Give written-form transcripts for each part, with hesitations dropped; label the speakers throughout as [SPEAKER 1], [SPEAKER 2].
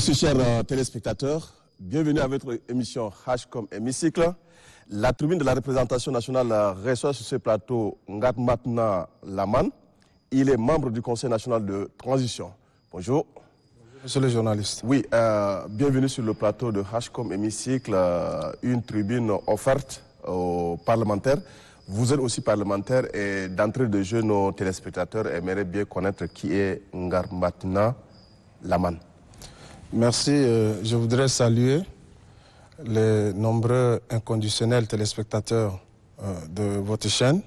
[SPEAKER 1] Merci chers téléspectateurs, bienvenue à votre émission H comme hémicycle. La tribune de la représentation nationale reçoit sur ce plateau Ngatmatna Laman. Il est membre du Conseil national de transition. Bonjour.
[SPEAKER 2] Monsieur le journaliste.
[SPEAKER 1] Oui, bienvenue sur le plateau de H comme hémicycle, une tribune offerte aux parlementaires. Vous êtes aussi parlementaire et d'entrée de jeu, nos téléspectateurs aimeraient bien connaître qui est Ngatmatna Laman.
[SPEAKER 2] Merci. Je voudrais saluer les nombreux inconditionnels téléspectateurs de votre chaîne.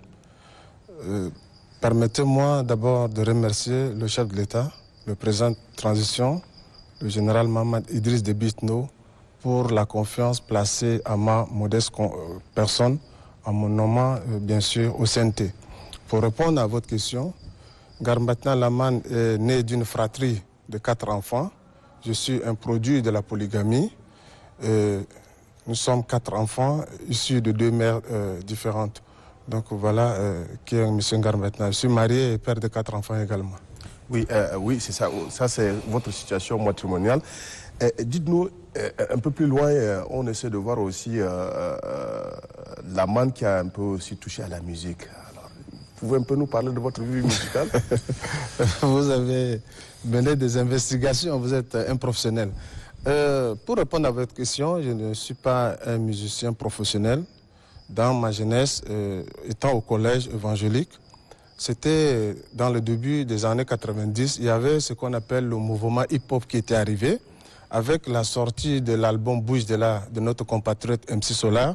[SPEAKER 2] Permettez-moi d'abord de remercier le chef de l'État, le président de transition, le général Mohamed Idriss Déby Itno, pour la confiance placée à ma modeste personne en mon nommant bien sûr au CNT. Pour répondre à votre question, Ngatmatna Laman est né d'une fratrie de 4 enfants. Je suis un produit de la polygamie. Nous sommes 4 enfants issus de 2 mères différentes. Donc voilà qui est M. Ngatmatna. Je suis marié et père de 4 enfants également.
[SPEAKER 1] Oui, oui, c'est ça. Ça, c'est votre situation matrimoniale. Dites-nous, un peu plus loin, on essaie de voir aussi Laman qui a un peu aussi touché à la musique. Alors, vous pouvez un peu nous parler de votre vie musicale?
[SPEAKER 2] Vous avez mené des investigations, vous êtes un professionnel. Pour répondre à votre question, je ne suis pas un musicien professionnel. Dans ma jeunesse, étant au collège évangélique, c'était dans le début des années 90, il y avait ce qu'on appelle le mouvement hip-hop qui était arrivé, avec la sortie de l'album Bouge de notre compatriote MC Solar.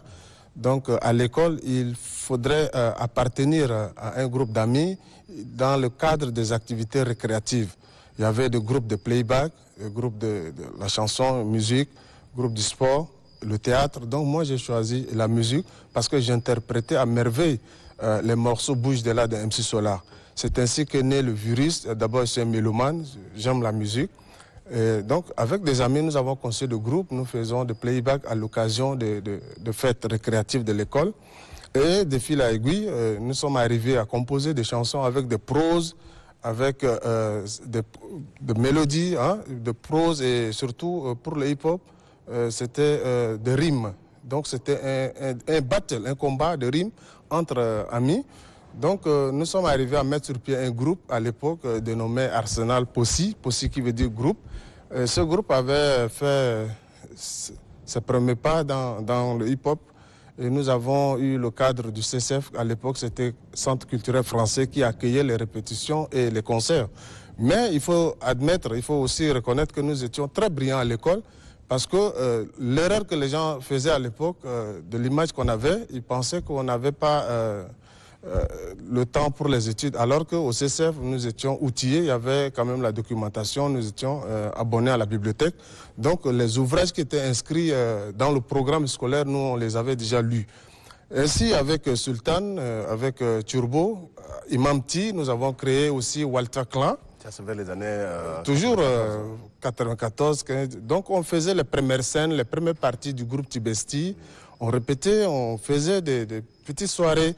[SPEAKER 2] Donc à l'école, il faudrait appartenir à un groupe d'amis dans le cadre des activités récréatives. Il y avait des groupes de playback, des groupes de la chanson, musique, groupe du sport, le théâtre. Donc moi j'ai choisi la musique parce que j'interprétais à merveille les morceaux Bouge de MC Solar. C'est ainsi qu'est né le Virus. D'abord je suis un mélomane, j'aime la musique. Et donc avec des amis nous avons conçu de groupe, nous faisons des playback à l'occasion de fêtes récréatives de l'école. Et de fil à aiguille, nous sommes arrivés à composer des chansons avec des proses, avec des mélodies, hein, de prose et surtout pour le hip-hop, c'était des rimes. Donc c'était un battle, un combat de rimes entre amis. Donc nous sommes arrivés à mettre sur pied un groupe à l'époque dénommé Arsenal Possi, Possi qui veut dire groupe. Ce groupe avait fait ses premiers pas dans le hip-hop. Et nous avons eu le cadre du CCF, à l'époque c'était Centre culturel français qui accueillait les répétitions et les concerts. Mais il faut admettre, il faut aussi reconnaître que nous étions très brillants à l'école parce que l'erreur que les gens faisaient à l'époque, de l'image qu'on avait, ils pensaient qu'on n'avait pas le temps pour les études, alors qu'au CCF, nous étions outillés, il y avait quand même la documentation, nous étions abonnés à la bibliothèque. Donc les ouvrages qui étaient inscrits dans le programme scolaire, nous on les avait déjà lus. Ainsi avec Sultan, avec Turbo, Imam T, nous avons créé aussi Walter Clan.
[SPEAKER 1] Ça se fait les années...
[SPEAKER 2] toujours 94, 15. Donc on faisait les premières scènes, les premières parties du groupe Tibesti. On répétait, on faisait des petites soirées.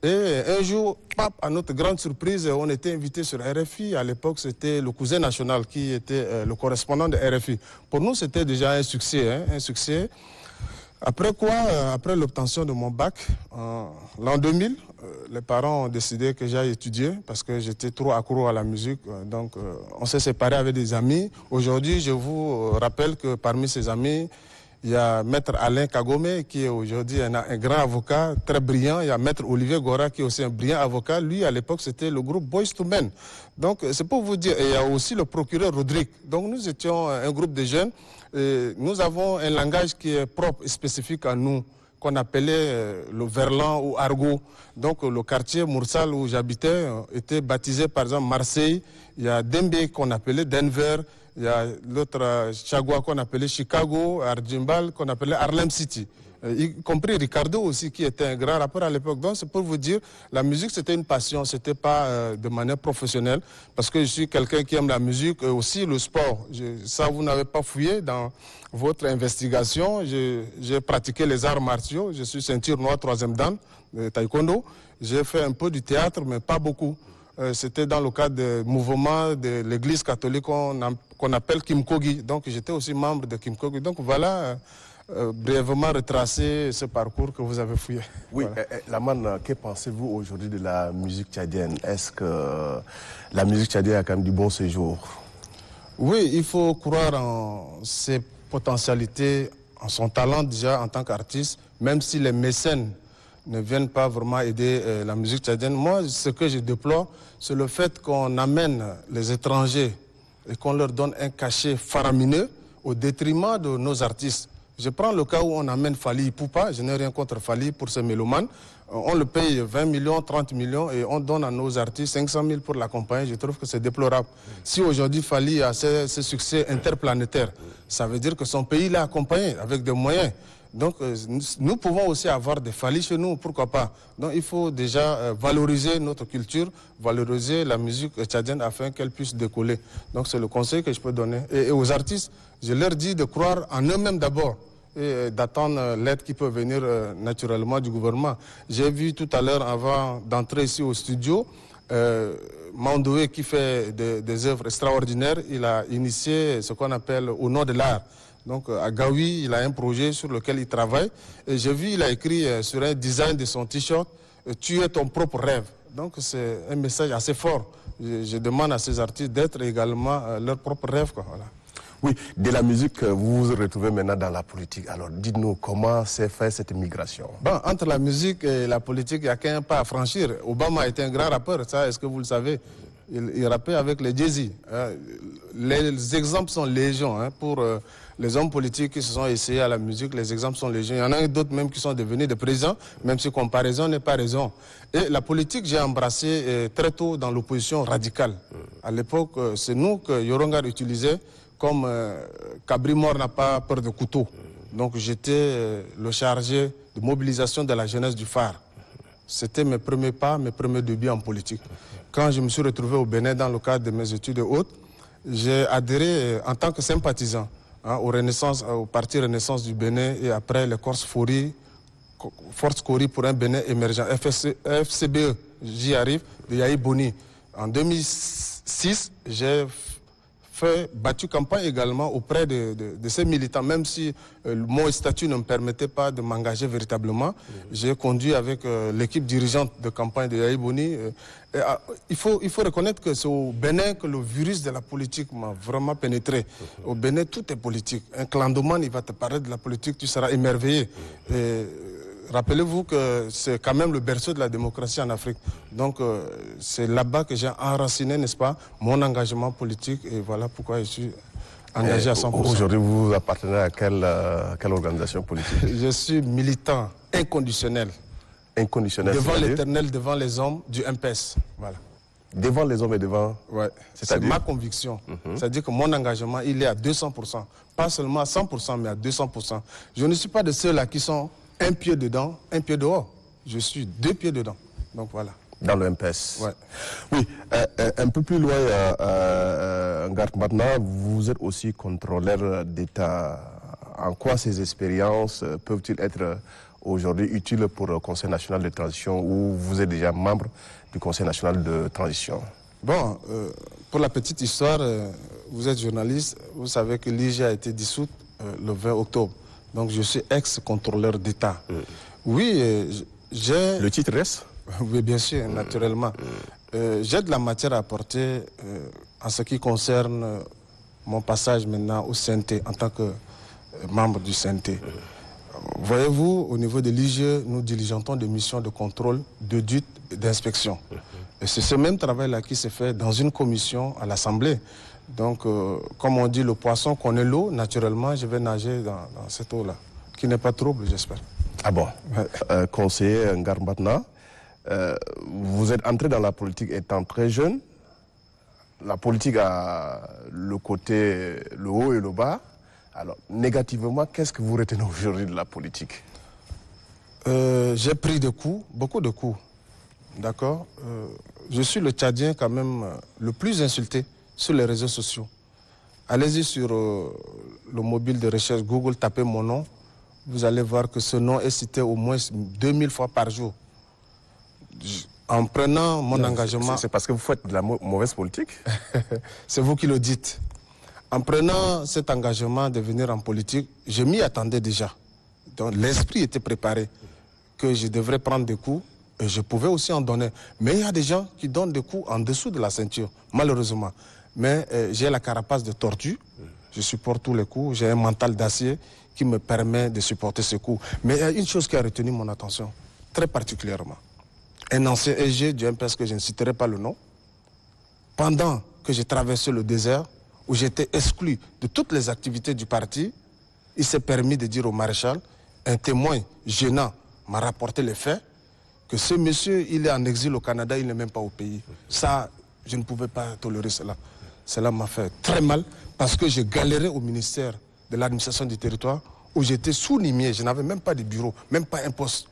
[SPEAKER 2] Et un jour, à notre grande surprise, on était invité sur RFI. À l'époque, c'était le cousin national qui était le correspondant de RFI. Pour nous, c'était déjà un succès, hein, un succès. Après quoi, après l'obtention de mon bac, l'an 2000, les parents ont décidé que j'aille étudier parce que j'étais trop accro à la musique. Donc, on s'est séparés avec des amis. Aujourd'hui, je vous rappelle que parmi ces amis, il y a Maître Alain Kagome qui est aujourd'hui un grand avocat, très brillant. Il y a Maître Olivier Gora qui est aussi un brillant avocat. Lui, à l'époque, c'était le groupe Boys to Men. Donc, c'est pour vous dire. Et il y a aussi le procureur Rodrigue. Donc, nous étions un groupe de jeunes. Et nous avons un langage qui est propre et spécifique à nous, qu'on appelait le verlan ou argot. Donc, le quartier Moursal où j'habitais était baptisé, par exemple, Marseille. Il y a Dembe qu'on appelait Denver. Il y a l'autre Chagua qu'on appelait Chicago, Arjimbal qu'on appelait Harlem City. Y compris Ricardo aussi qui était un grand rappeur à l'époque. Donc c'est pour vous dire, la musique c'était une passion, c'était pas de manière professionnelle. Parce que je suis quelqu'un qui aime la musique et aussi le sport. Ça vous n'avez pas fouillé dans votre investigation. J'ai pratiqué les arts martiaux, je suis ceinture noire 3e dan de taekwondo. J'ai fait un peu du théâtre mais pas beaucoup. C'était dans le cadre du mouvement de l'église catholique qu'on appelle Kimkogi. Donc j'étais aussi membre de Kimkogi. Donc voilà, brièvement retracer ce parcours que vous avez fouillé.
[SPEAKER 1] Oui,
[SPEAKER 2] voilà.
[SPEAKER 1] Lamane, que pensez-vous aujourd'hui de la musique tchadienne? Est-ce que la musique tchadienne a quand même du bon séjour?
[SPEAKER 2] Oui, il faut croire en ses potentialités, en son talent déjà en tant qu'artiste, même si les mécènes ne viennent pas vraiment aider la musique tchadienne. Moi, ce que je déplore, c'est le fait qu'on amène les étrangers et qu'on leur donne un cachet faramineux au détriment de nos artistes. Je prends le cas où on amène Fally Ipupa, je n'ai rien contre Fally pour ce mélomane. On le paye 20 millions, 30 millions et on donne à nos artistes 500 000 pour l'accompagner. Je trouve que c'est déplorable. Si aujourd'hui Fally a ce succès interplanétaire, ça veut dire que son pays l'a accompagné avec des moyens. Donc nous pouvons aussi avoir des Fally chez nous, pourquoi pas. Donc il faut déjà valoriser notre culture, valoriser la musique tchadienne afin qu'elle puisse décoller. Donc c'est le conseil que je peux donner. Et aux artistes, je leur dis de croire en eux-mêmes d'abord et d'attendre l'aide qui peut venir naturellement du gouvernement. J'ai vu tout à l'heure, avant d'entrer ici au studio, Mandoué qui fait des œuvres extraordinaires. Il a initié ce qu'on appelle au nom de l'art. Donc à Gaoui, il a un projet sur lequel il travaille. Et j'ai vu, il a écrit sur un design de son t-shirt, « Tu es ton propre rêve ». Donc c'est un message assez fort. Je demande à ces artistes d'être également leur propre rêve, quoi, voilà.
[SPEAKER 1] Oui, de la musique, vous vous retrouvez maintenant dans la politique. Alors dites-nous comment s'est fait cette migration?
[SPEAKER 2] Bon, entre la musique et la politique, il n'y a qu'un pas à franchir. Obama était un grand rappeur, ça, est-ce que vous le savez? Il rappait avec les Jay-Z. Les exemples sont légion. Pour les hommes politiques qui se sont essayés à la musique, les exemples sont légion. Il y en a d'autres même qui sont devenus des présidents, même si comparaison n'est pas raison. Et la politique, j'ai embrassé très tôt dans l'opposition radicale. À l'époque, c'est nous que Yorongar utilisait comme Cabri Mort n'a pas peur de couteau. Donc j'étais le chargé de mobilisation de la jeunesse du phare. C'était mes premiers pas, mes premiers débuts en politique. Quand je me suis retrouvé au Bénin dans le cadre de mes études hautes, j'ai adhéré en tant que sympathisant au parti Renaissance du Bénin et après les Forces Cori pour un Bénin émergent, FCBE, j'y arrive, de Yahi Boni. En 2006, j'ai battu campagne également auprès de ces militants, même si mon statut ne me permettait pas de m'engager véritablement. J'ai conduit avec l'équipe dirigeante de campagne de Yahi Boni. Il faut reconnaître que c'est au Bénin que le virus de la politique m'a vraiment pénétré. Au Bénin, tout est politique. Un clandomane, il va te parler de la politique, tu seras émerveillé. Rappelez-vous que c'est quand même le berceau de la démocratie en Afrique. Donc c'est là-bas que j'ai enraciné, n'est-ce pas, mon engagement politique et voilà pourquoi je suis engagé à 100%.
[SPEAKER 1] Aujourd'hui, vous appartenez à quelle organisation politique?
[SPEAKER 2] Je suis militant inconditionnel.
[SPEAKER 1] Inconditionnel.
[SPEAKER 2] Devant l'éternel, devant les hommes du MPS. Voilà.
[SPEAKER 1] Devant les hommes et devant...
[SPEAKER 2] Ouais. C'est ma conviction. C'est-à-dire que mon engagement, il est à 200%. Pas seulement à 100%, mais à 200%. Je ne suis pas de ceux-là qui sont un pied dedans, un pied dehors. Je suis 2 pieds dedans. Donc voilà.
[SPEAKER 1] Dans le MPS.
[SPEAKER 2] Ouais.
[SPEAKER 1] Oui, un peu plus loin, Ngart, maintenant, vous êtes aussi contrôleur d'État. En quoi ces expériences peuvent-ils être aujourd'hui utiles pour le Conseil national de transition où vous êtes déjà membre du Conseil national de transition?
[SPEAKER 2] Bon, pour la petite histoire, vous êtes journaliste, vous savez que l'IG a été dissoute le 20 octobre. Donc je suis ex-contrôleur d'État. Oui, j'ai...
[SPEAKER 1] Le titre reste?
[SPEAKER 2] Oui, bien sûr, naturellement. J'ai de la matière à apporter en ce qui concerne mon passage maintenant au CNT, en tant que membre du CNT. Voyez-vous, au niveau de l'IGE, nous diligentons des missions de contrôle, d'audit et d'inspection. Et c'est ce même travail-là qui s'est fait dans une commission à l'Assemblée. Donc, comme on dit, le poisson connaît l'eau, naturellement, je vais nager dans cette eau-là, qui n'est pas trouble, j'espère.
[SPEAKER 1] Ah bon? Ouais. Conseiller Ngart Matna, vous êtes entré dans la politique étant très jeune. La politique a le côté, le haut et le bas. Alors, négativement, qu'est-ce que vous retenez aujourd'hui de la politique?
[SPEAKER 2] J'ai pris des coups, beaucoup de coups. D'accord? Je suis le Tchadien quand même le plus insulté sur les réseaux sociaux. Allez-y sur le mobile de recherche Google, tapez mon nom. Vous allez voir que ce nom est cité au moins 2000 fois par jour. En prenant mon engagement...
[SPEAKER 1] C'est parce que vous faites de la mauvaise politique?
[SPEAKER 2] C'est vous qui le dites. En prenant cet engagement de venir en politique, je m'y attendais déjà. Donc l'esprit était préparé, que je devrais prendre des coups, et je pouvais aussi en donner. Mais il y a des gens qui donnent des coups en dessous de la ceinture, malheureusement. Mais j'ai la carapace de tortue, je supporte tous les coups, j'ai un mental d'acier qui me permet de supporter ces coups. Mais il y a une chose qui a retenu mon attention, très particulièrement. Un ancien SG du MPS, que je ne citerai pas le nom, pendant que j'ai traversé le désert, où j'étais exclu de toutes les activités du parti, il s'est permis de dire au maréchal, un témoin gênant m'a rapporté les faits, que ce monsieur, il est en exil au Canada, il n'est même pas au pays. Ça, je ne pouvais pas tolérer cela. Cela m'a fait très mal, parce que je galérais au ministère de l'administration du territoire, où j'étais sous-limier, je n'avais même pas de bureau, même pas un poste.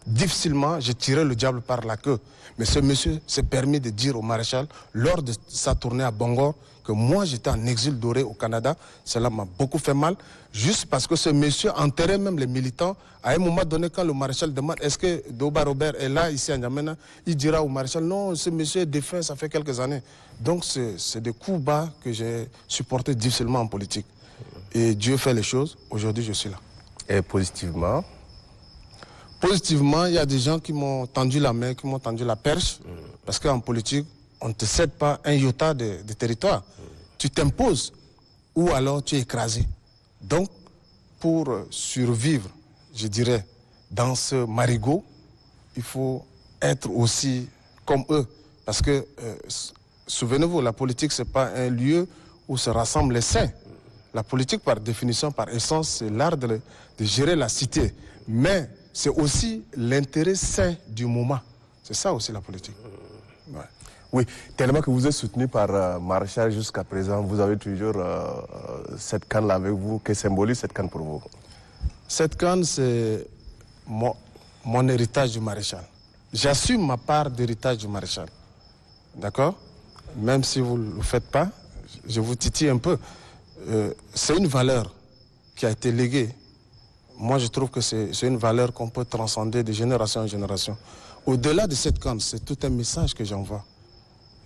[SPEAKER 2] Difficilement, j'ai tiré le diable par la queue. Mais ce monsieur s'est permis de dire au maréchal, lors de sa tournée à Bangor, que moi j'étais en exil doré au Canada. Cela m'a beaucoup fait mal, juste parce que ce monsieur enterrait même les militants. À un moment donné, quand le maréchal demande, est-ce que Doba Robert est là, ici à N'Djamena, il dira au maréchal, non, ce monsieur est défunt, ça fait quelques années. Donc c'est des coups bas que j'ai supportés difficilement en politique. Et Dieu fait les choses, aujourd'hui je suis là.
[SPEAKER 1] Et positivement?
[SPEAKER 2] Positivement, il y a des gens qui m'ont tendu la main, qui m'ont tendu la perche, parce qu'en politique, on ne te cède pas un iota de territoire. Tu t'imposes, ou alors tu es écrasé. Donc, pour survivre, je dirais, dans ce marigot, il faut être aussi comme eux. Parce que, souvenez-vous, la politique, ce n'est pas un lieu où se rassemblent les saints. La politique, par définition, par essence, c'est l'art de gérer la cité. Mais c'est aussi l'intérêt sain du moment. C'est ça aussi la politique. Ouais.
[SPEAKER 1] Oui, tellement que vous êtes soutenu par Maréchal jusqu'à présent, vous avez toujours cette canne-là avec vous. Que symbolise cette canne pour vous?
[SPEAKER 2] Cette canne, c'est mon héritage du Maréchal. J'assume ma part d'héritage du Maréchal. D'accord? Même si vous ne le faites pas, je vous titille un peu. C'est une valeur qui a été léguée. Moi, je trouve que c'est une valeur qu'on peut transcender de génération en génération. Au-delà de cette canne, c'est tout un message que j'envoie.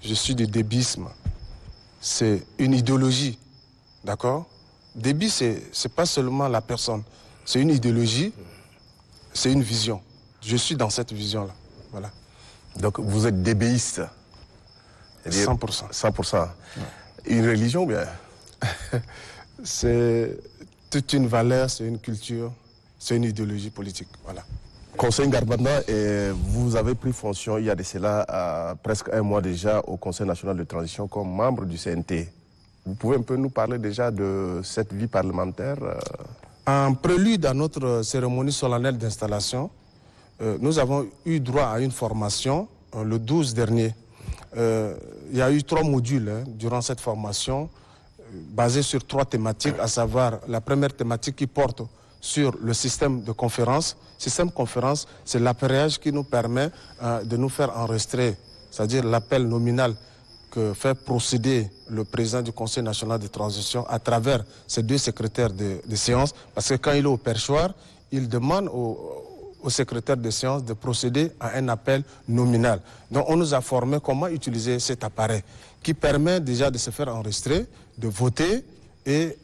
[SPEAKER 2] Je suis du débisme. C'est une idéologie. D'accord? Débit, c'est pas seulement la personne. C'est une idéologie, c'est une vision. Je suis dans cette vision-là. Voilà.
[SPEAKER 1] Donc, vous êtes débéiste?
[SPEAKER 2] 100%.
[SPEAKER 1] 100%. Ouais. Une religion, bien?
[SPEAKER 2] C'est toute une valeur, c'est une culture, c'est une idéologie politique. Voilà.
[SPEAKER 1] Conseil Ngarbanda, vous avez pris fonction il y a de cela presque un mois déjà au Conseil national de transition comme membre du CNT. Vous pouvez un peu nous parler déjà de cette vie parlementaire?
[SPEAKER 2] En prélude à notre cérémonie solennelle d'installation, nous avons eu droit à une formation le 12 dernier. Il y a eu 3 modules durant cette formation, basés sur 3 thématiques, à savoir la première thématique qui porte sur le système de conférence. Système conférence, c'est l'appareillage qui nous permet de nous faire enregistrer, c'est-à-dire l'appel nominal que fait procéder le président du Conseil national de transition à travers ses 2 secrétaires de séance, parce que quand il est au perchoir, il demande au secrétaire de séance de procéder à un appel nominal. Donc on nous a formé comment utiliser cet appareil qui permet déjà de se faire enregistrer, de voter et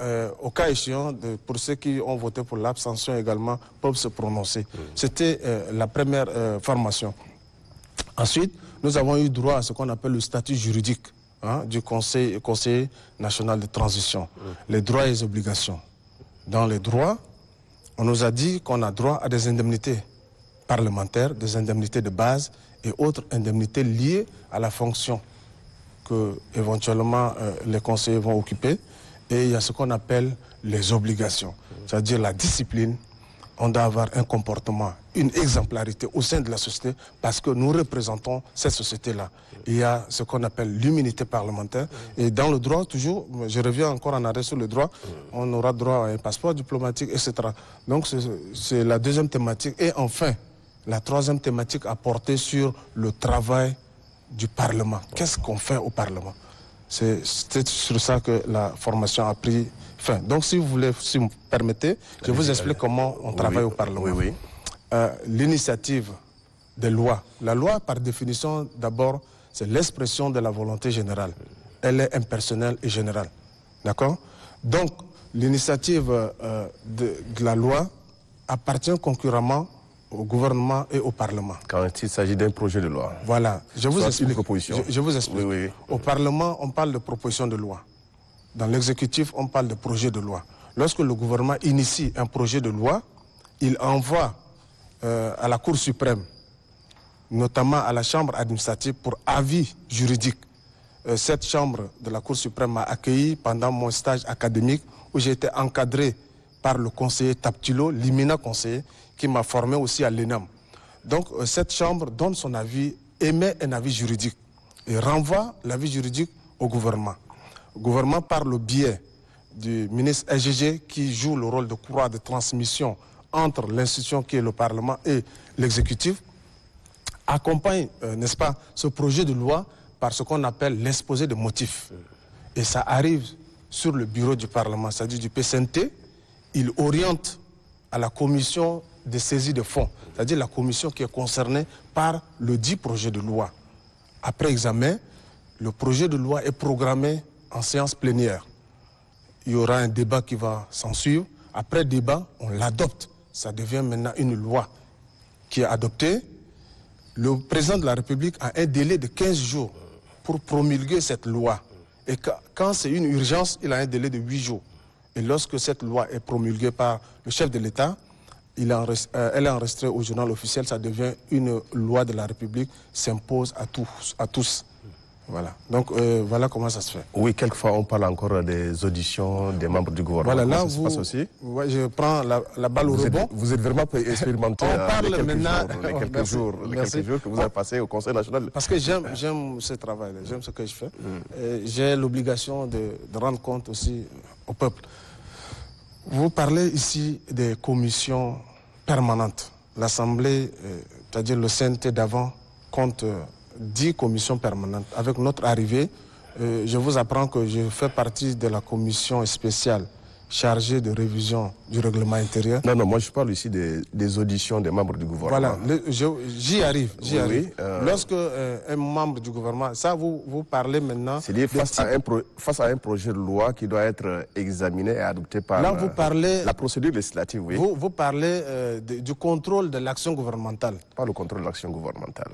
[SPEAKER 2] au cas échéant, pour ceux qui ont voté pour l'abstention également, peuvent se prononcer. C'était la première formation. Ensuite, nous avons eu droit à ce qu'on appelle le statut juridique du Conseil national de transition, les droits et les obligations. Dans les droits, on nous a dit qu'on a droit à des indemnités parlementaires, des indemnités de base et autres indemnités liées à la fonction que éventuellement les conseillers vont occuper. Et il y a ce qu'on appelle les obligations, c'est-à-dire la discipline. On doit avoir un comportement, une exemplarité au sein de la société parce que nous représentons cette société-là. Il y a ce qu'on appelle l'immunité parlementaire. Et dans le droit, toujours, je reviens encore en arrêt sur le droit, on aura droit à un passeport diplomatique, etc. Donc c'est la deuxième thématique. Et enfin, la troisième thématique a porté sur le travail du Parlement. Qu'est-ce qu'on fait au Parlement? C'est sur ça que la formation a pris fin. Donc si vous voulez, si vous me permettez, je vous explique comment on travaille au Parlement.
[SPEAKER 1] Oui, oui.
[SPEAKER 2] L'initiative des lois. La loi, par définition, d'abord, c'est l'expression de la volonté générale. Elle est impersonnelle et générale. D'accord? Donc, l'initiative de la loi appartient concurremment au gouvernement et au Parlement.
[SPEAKER 1] Quand il s'agit d'un projet de loi.
[SPEAKER 2] Voilà, je vous explique.
[SPEAKER 1] Une proposition.
[SPEAKER 2] Je vous explique.
[SPEAKER 1] Oui, oui.
[SPEAKER 2] Au Parlement, on parle de proposition de loi. Dans l'exécutif, on parle de projet de loi. Lorsque le gouvernement initie un projet de loi, il envoie à la Cour suprême, notamment à la Chambre administrative, pour avis juridique. Cette Chambre de la Cour suprême m'a accueilli pendant mon stage académique où j'ai été encadré par le conseiller Taptilo, l'éminent conseiller, qui m'a formé aussi à l'ENAM. Donc cette Chambre donne son avis, émet un avis juridique et renvoie l'avis juridique au gouvernement. Le gouvernement, par le biais du ministre SGG, qui joue le rôle de courroie de transmission entre l'institution qui est le Parlement et l'exécutif, accompagne, n'est-ce pas, ce projet de loi par ce qu'on appelle l'exposé de motifs. Et ça arrive sur le bureau du Parlement, c'est-à-dire du PCNT, il oriente à la commission de saisie de fonds, c'est-à-dire la commission qui est concernée par le dit projet de loi. Après examen, le projet de loi est programmé en séance plénière. Il y aura un débat qui va s'en suivre. Après débat, on l'adopte. Ça devient maintenant une loi qui est adoptée. Le président de la République a un délai de 15 jours pour promulguer cette loi. Et quand c'est une urgence, il a un délai de 8 jours. Et lorsque cette loi est promulguée par le chef de l'État, elle est enregistrée au journal officiel, ça devient une loi de la République, s'impose à tous. Voilà. Donc voilà comment ça se fait.
[SPEAKER 1] Oui, quelquefois on parle encore des auditions des membres du gouvernement.
[SPEAKER 2] Voilà, là
[SPEAKER 1] ça se passe aussi.
[SPEAKER 2] Ouais, je prends la balle au rebond.
[SPEAKER 1] Vous êtes vraiment expérimenté
[SPEAKER 2] les
[SPEAKER 1] quelques jours que vous avez passé au Conseil national.
[SPEAKER 2] Parce que j'aime ce travail, j'aime ce que je fais. J'ai l'obligation de rendre compte aussi au peuple. Vous parlez ici des commissions permanentes. L'Assemblée, c'est-à-dire le CNT d'avant, compte 10 commissions permanentes. Avec notre arrivée, je vous apprends que je fais partie de la commission spéciale chargée de révision du règlement intérieur.
[SPEAKER 1] Non, moi je parle ici des auditions des membres du gouvernement.
[SPEAKER 2] Voilà, j'y arrive.
[SPEAKER 1] Oui,
[SPEAKER 2] Lorsque un membre du gouvernement, ça vous parlez maintenant...
[SPEAKER 1] C'est-à-dire face à un projet de loi qui doit être examiné et adopté par
[SPEAKER 2] là, vous parlez,
[SPEAKER 1] la procédure législative, oui.
[SPEAKER 2] Vous parlez du contrôle de l'action gouvernementale.
[SPEAKER 1] Pas le contrôle de l'action gouvernementale.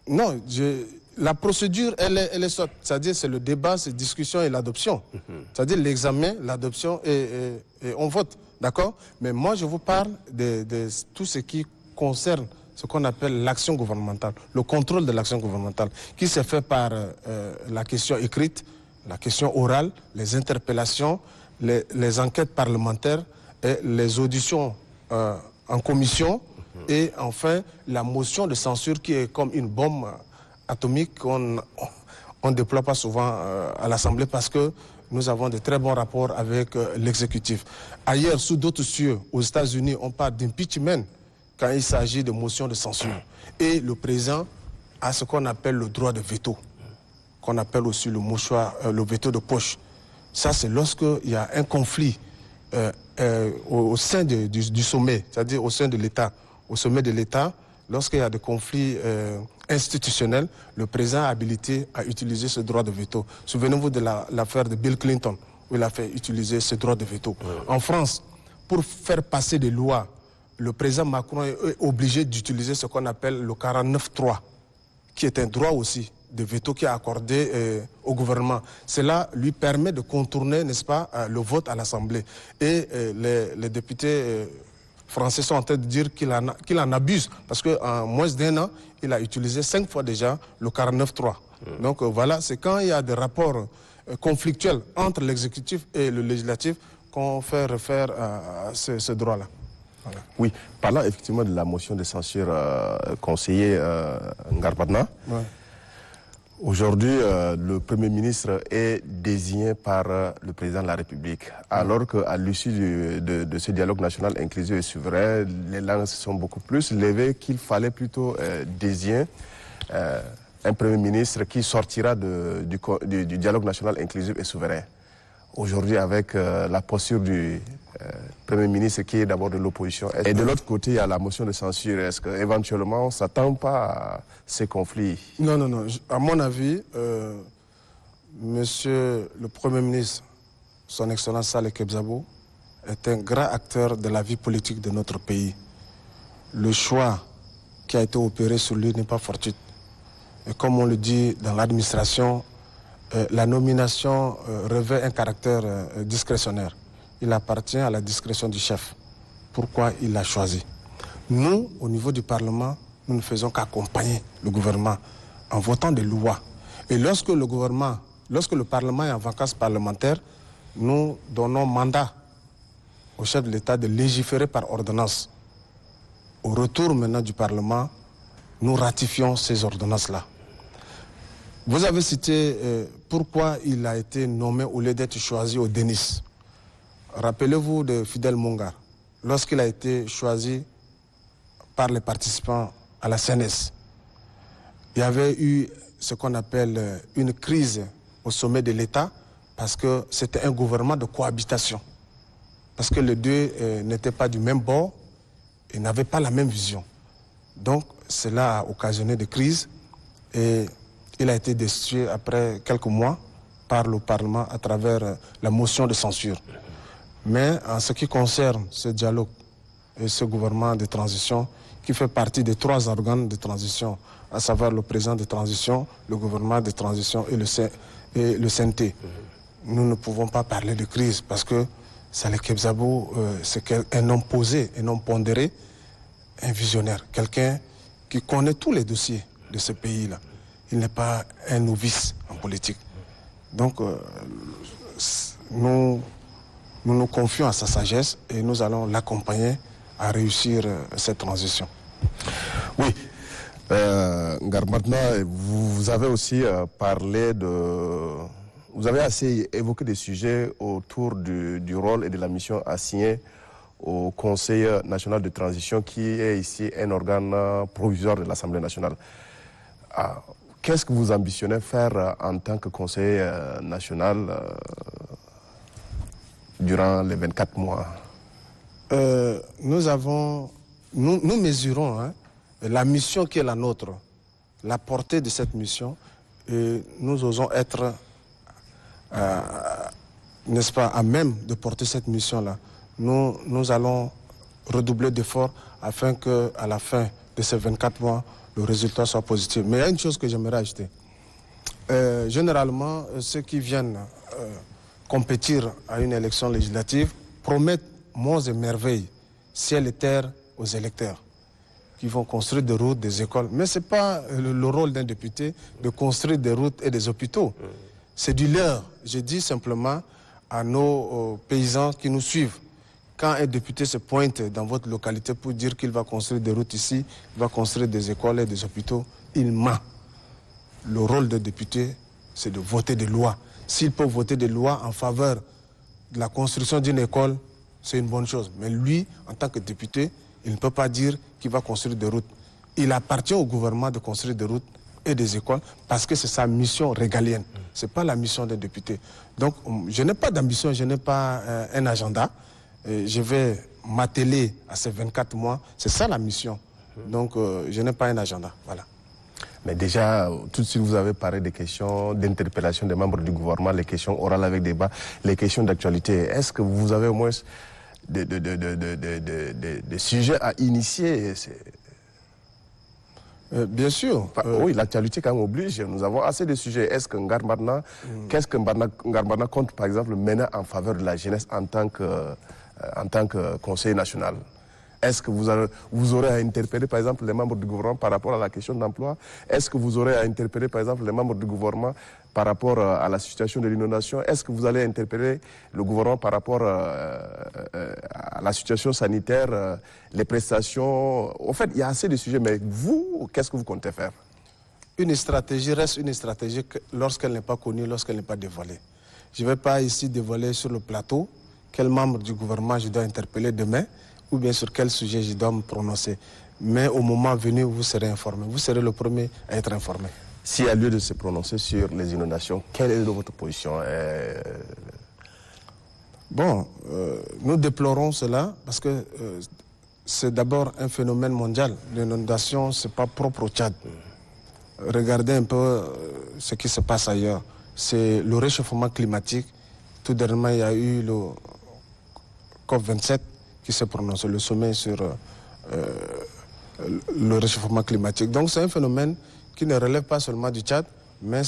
[SPEAKER 2] Non, la procédure, elle est sorte. C'est-à-dire, c'est le débat, c'est discussion et l'adoption. C'est-à-dire l'examen, l'adoption et on vote. D'accord? Mais moi, je vous parle de tout ce qui concerne ce qu'on appelle l'action gouvernementale, le contrôle de l'action gouvernementale, qui se fait par la question écrite, la question orale, les interpellations, les enquêtes parlementaires, et les auditions en commission, et enfin la motion de censure qui est comme une bombe atomique qu'on ne déploie pas souvent à l'Assemblée parce que nous avons de très bons rapports avec l'exécutif. Ailleurs, sous d'autres cieux, aux États-Unis, on parle d'impeachment quand il s'agit de motion de censure. Et le président a ce qu'on appelle le droit de veto, qu'on appelle aussi le mouchoir, le veto de poche. Ça, c'est lorsqu'il y a un conflit au sein du sommet, c'est-à-dire au sein de l'État. Au sommet de l'État, lorsqu'il y a des conflits institutionnels, le président est habilité à utiliser ce droit de veto. Souvenez-vous de l'affaire de Bill Clinton, où il a fait utiliser ce droit de veto. En France, pour faire passer des lois, le président Macron est obligé d'utiliser ce qu'on appelle le 49.3, qui est un droit aussi de veto qui est accordé au gouvernement. Cela lui permet de contourner, n'est-ce pas, le vote à l'Assemblée. Et les députés français sont en train de dire qu'il en abuse, parce qu'en moins d'un an, il a utilisé 5 fois déjà le 49.3. Donc voilà, c'est quand il y a des rapports conflictuels entre l'exécutif et le législatif qu'on fait refaire à ce droit-là. Voilà.
[SPEAKER 1] Oui, parlant effectivement de la motion de censure conseiller Ngarpadna,
[SPEAKER 2] ouais.
[SPEAKER 1] Aujourd'hui, le Premier ministre est désigné par le Président de la République, alors qu'à l'issue de ce dialogue national inclusif et souverain, les langues se sont beaucoup plus levées qu'il fallait plutôt désigner un Premier ministre qui sortira du dialogue national inclusif et souverain. Aujourd'hui, avec la posture du Premier ministre qui est d'abord de l'opposition. Et de l'autre côté, il y a la motion de censure. Est-ce qu'éventuellement, ça ne tend pas à ces conflits?
[SPEAKER 2] Non, non, non. À mon avis, Monsieur le Premier ministre, son Excellence Saleh Kebzabo, est un grand acteur de la vie politique de notre pays. Le choix qui a été opéré sur lui n'est pas fortuit. Et comme on le dit dans l'administration, la nomination revêt un caractère discrétionnaire. Il appartient à la discrétion du chef. Pourquoi il l'a choisi? Nous, au niveau du Parlement, nous ne faisons qu'accompagner le gouvernement en votant des lois. Et lorsque le Parlement est en vacances parlementaires, nous donnons mandat au chef de l'État de légiférer par ordonnance. Au retour maintenant du Parlement, nous ratifions ces ordonnances-là. Vous avez cité pourquoi il a été nommé au lieu d'être choisi au Denis. Rappelez-vous de Fidel Mongar, lorsqu'il a été choisi par les participants à la CNS. Il y avait eu ce qu'on appelle une crise au sommet de l'État parce que c'était un gouvernement de cohabitation. Parce que les deux n'étaient pas du même bord et n'avaient pas la même vision. Donc cela a occasionné des crises et il a été destitué après quelques mois par le Parlement à travers la motion de censure. Mais en ce qui concerne ce dialogue et ce gouvernement de transition qui fait partie des 3 organes de transition, à savoir le président de transition, le gouvernement de transition et le CNT, nous ne pouvons pas parler de crise parce que Saleh Kebzabo, c'est un homme posé, un homme pondéré, un visionnaire, quelqu'un qui connaît tous les dossiers de ce pays-là. Il n'est pas un novice en politique. Donc, nous nous confions à sa sagesse et nous allons l'accompagner à réussir cette transition.
[SPEAKER 1] Oui. Ngarmadna, vous avez aussi parlé de... Vous avez assez évoqué des sujets autour du rôle et de la mission assignée au Conseil national de transition qui est ici un organe provisoire de l'Assemblée nationale. Qu'est-ce que vous ambitionnez faire en tant que conseiller national durant les 24 mois?
[SPEAKER 2] Nous mesurons la mission qui est la nôtre, la portée de cette mission, et nous osons être, n'est-ce pas, à même de porter cette mission-là. Nous allons redoubler d'efforts afin qu'à la fin de ces 24 mois, le résultat soit positif. Mais il y a une chose que j'aimerais ajouter. Généralement, ceux qui viennent compétir à une élection législative promettent monts et merveilles, ciel et terre aux électeurs, qui vont construire des routes, des écoles. Mais ce n'est pas le rôle d'un député de construire des routes et des hôpitaux. C'est du leurre. Je dis simplement à nos paysans qui nous suivent, quand un député se pointe dans votre localité pour dire qu'il va construire des routes ici, il va construire des écoles et des hôpitaux, il ment. Le rôle d'un député, c'est de voter des lois. S'il peut voter des lois en faveur de la construction d'une école, c'est une bonne chose. Mais lui, en tant que député, il ne peut pas dire qu'il va construire des routes. Il appartient au gouvernement de construire des routes et des écoles parce que c'est sa mission régalienne. Ce n'est pas la mission d'un député. Donc, je n'ai pas d'ambition, je n'ai pas un agenda. Je vais m'atteler à ces 24 mois. C'est ça la mission. Donc, je n'ai pas un agenda. Voilà.
[SPEAKER 1] Mais déjà, tout de suite, vous avez parlé des questions d'interpellation des membres du gouvernement, les questions orales avec débat, les questions d'actualité. Est-ce que vous avez au moins des sujets à initier?
[SPEAKER 2] Bien sûr.
[SPEAKER 1] Oui, l'actualité quand même oblige. Nous avons assez de sujets. Est-ce que Ngarmadna, qu'est-ce que Ngarmadna compte, par exemple, mener en faveur de la jeunesse en tant que conseiller national? Est-ce que vous aurez à interpeller, par exemple, les membres du gouvernement par rapport à la question d'emploi? Est-ce que vous aurez à interpeller, par exemple, les membres du gouvernement par rapport à la situation de l'inondation? Est-ce que vous allez interpeller le gouvernement par rapport à la situation sanitaire, les prestations? En fait, il y a assez de sujets, mais vous, qu'est-ce que vous comptez faire?
[SPEAKER 2] Une stratégie reste une stratégie lorsqu'elle n'est pas connue, lorsqu'elle n'est pas dévoilée. Je ne vais pas ici dévoiler sur le plateau quel membre du gouvernement je dois interpeller demain, ou bien sur quel sujet je dois me prononcer. Mais au moment venu, vous serez informé. Vous serez le premier à être informé.
[SPEAKER 1] S'il y a lieu de se prononcer sur les inondations, quelle est votre position?
[SPEAKER 2] Bon, nous déplorons cela parce que c'est d'abord un phénomène mondial. L'inondation, ce n'est pas propre au Tchad. Regardez un peu ce qui se passe ailleurs. C'est le réchauffement climatique. Tout dernièrement, il y a eu le COP27 qui s'est prononcé, le sommet sur le réchauffement climatique. Donc c'est un phénomène qui ne relève pas seulement du Tchad, mais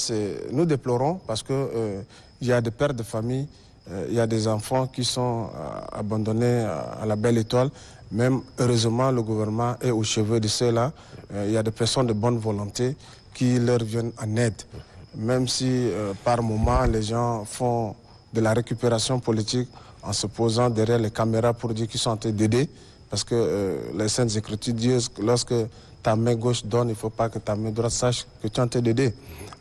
[SPEAKER 2] nous déplorons parce que il y a des pères de famille, il y a des enfants qui sont abandonnés à la belle étoile. Même heureusement, le gouvernement est au chevet de ceux-là. Il y a des personnes de bonne volonté qui leur viennent en aide. Même si par moment les gens font de la récupération politique en se posant derrière les caméras pour dire qu'ils sont en train d'aider. Parce que les Saintes Écritures disent que lorsque ta main gauche donne, il ne faut pas que ta main droite sache que tu es en train d'aider.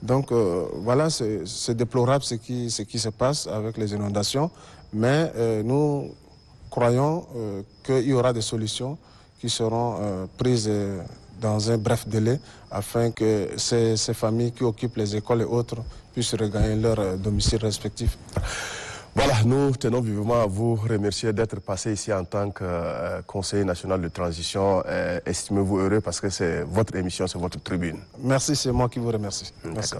[SPEAKER 2] Donc voilà, c'est déplorable ce qui se passe avec les inondations. Mais nous croyons qu'il y aura des solutions qui seront prises dans un bref délai afin que ces familles qui occupent les écoles et autres puissent regagner leur domicile respectif.
[SPEAKER 1] Voilà, nous tenons vivement à vous remercier d'être passé ici en tant que conseiller national de transition. Estimez-vous heureux parce que c'est votre émission, c'est votre tribune.
[SPEAKER 2] Merci, c'est moi qui vous remercie. Merci.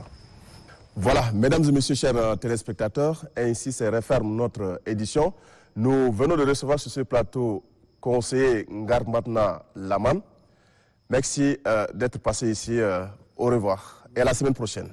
[SPEAKER 1] Voilà, mesdames et messieurs, chers téléspectateurs, ainsi se referme notre édition. Nous venons de recevoir sur ce plateau conseiller Ngarmatna Laman. Merci d'être passé ici. Au revoir et à la semaine prochaine.